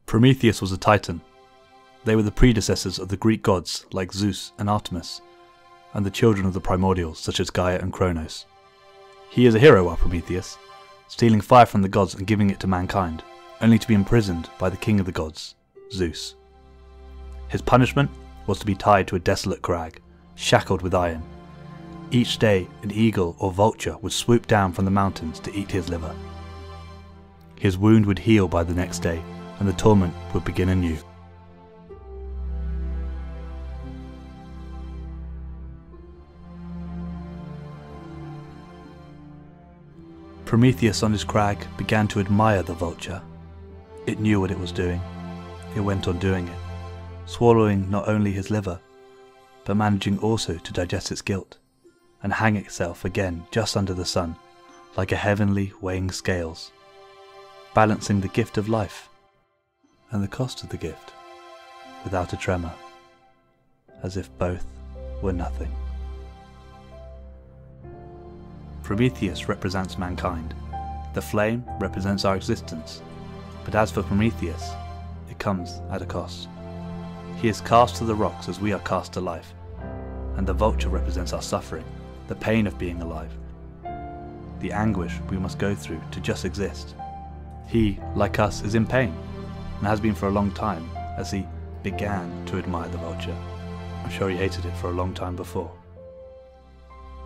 Prometheus was a titan. They were the predecessors of the Greek gods like Zeus and Artemis, and the children of the Primordials such as Gaia and Kronos. He is a hero, our Prometheus, stealing fire from the gods and giving it to mankind, only to be imprisoned by the king of the gods, Zeus. His punishment was to be tied to a desolate crag, shackled with iron. Each day an eagle or vulture would swoop down from the mountains to eat his liver. His wound would heal by the next day, and the torment would begin anew. Prometheus on his crag began to admire the vulture. It knew what it was doing. It went on doing it, swallowing not only his liver, but managing also to digest its guilt, and hang itself again just under the sun, like a heavenly weighing scales, balancing the gift of life and the cost of the gift, without a tremor, as if both were nothing. Prometheus represents mankind. The flame represents our existence, but as for Prometheus, it comes at a cost. He is cast to the rocks as we are cast to life, and the vulture represents our suffering, the pain of being alive, the anguish we must go through to just exist. He, like us, is in pain, and has been for a long time, as he began to admire the vulture. I'm sure he hated it for a long time before.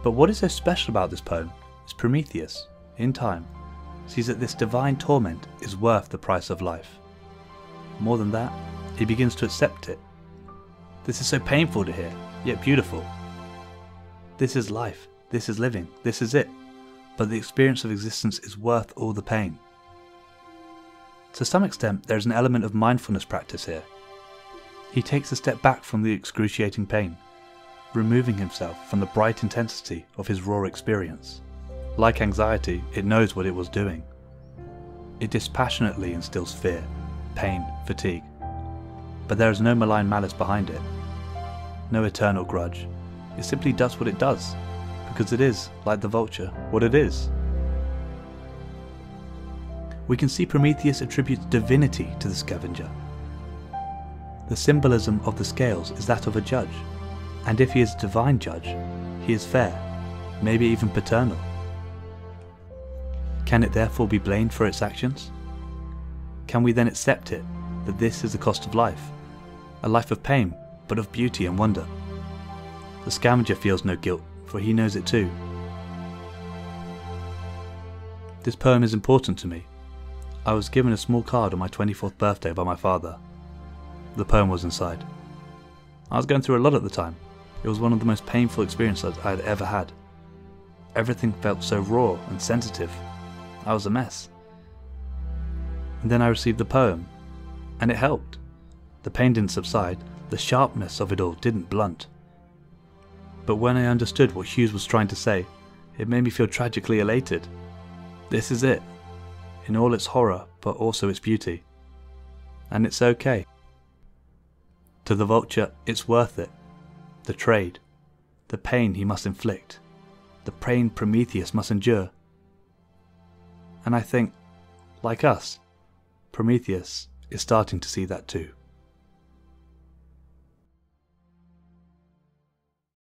But what is so special about this poem is Prometheus, in time, sees that this divine torment is worth the price of life. More than that, he begins to accept it. This is so painful to hear, yet beautiful. This is life, this is living, this is it, but the experience of existence is worth all the pain. To some extent, there is an element of mindfulness practice here. He takes a step back from the excruciating pain, removing himself from the bright intensity of his raw experience. Like anxiety, it knows what it was doing. It dispassionately instills fear, pain, fatigue. But there is no malign malice behind it, no eternal grudge. It simply does what it does, because it is, like the vulture, what it is. We can see Prometheus attributes divinity to the scavenger. The symbolism of the scales is that of a judge, and if he is a divine judge, he is fair, maybe even paternal. Can it therefore be blamed for its actions? Can we then accept it, that this is the cost of life? A life of pain, but of beauty and wonder. The scavenger feels no guilt, for he knows it too. This poem is important to me. I was given a small card on my 24th birthday by my father. The poem was inside. I was going through a lot at the time. It was one of the most painful experiences I had ever had. Everything felt so raw and sensitive. I was a mess. And then I received the poem, and it helped. The pain didn't subside, the sharpness of it all didn't blunt. But when I understood what Hughes was trying to say, it made me feel tragically elated. This is it, in all its horror, but also its beauty. And it's okay. To the vulture, it's worth it. The trade, the pain he must inflict, the pain Prometheus must endure. And I think, like us, Prometheus is starting to see that too.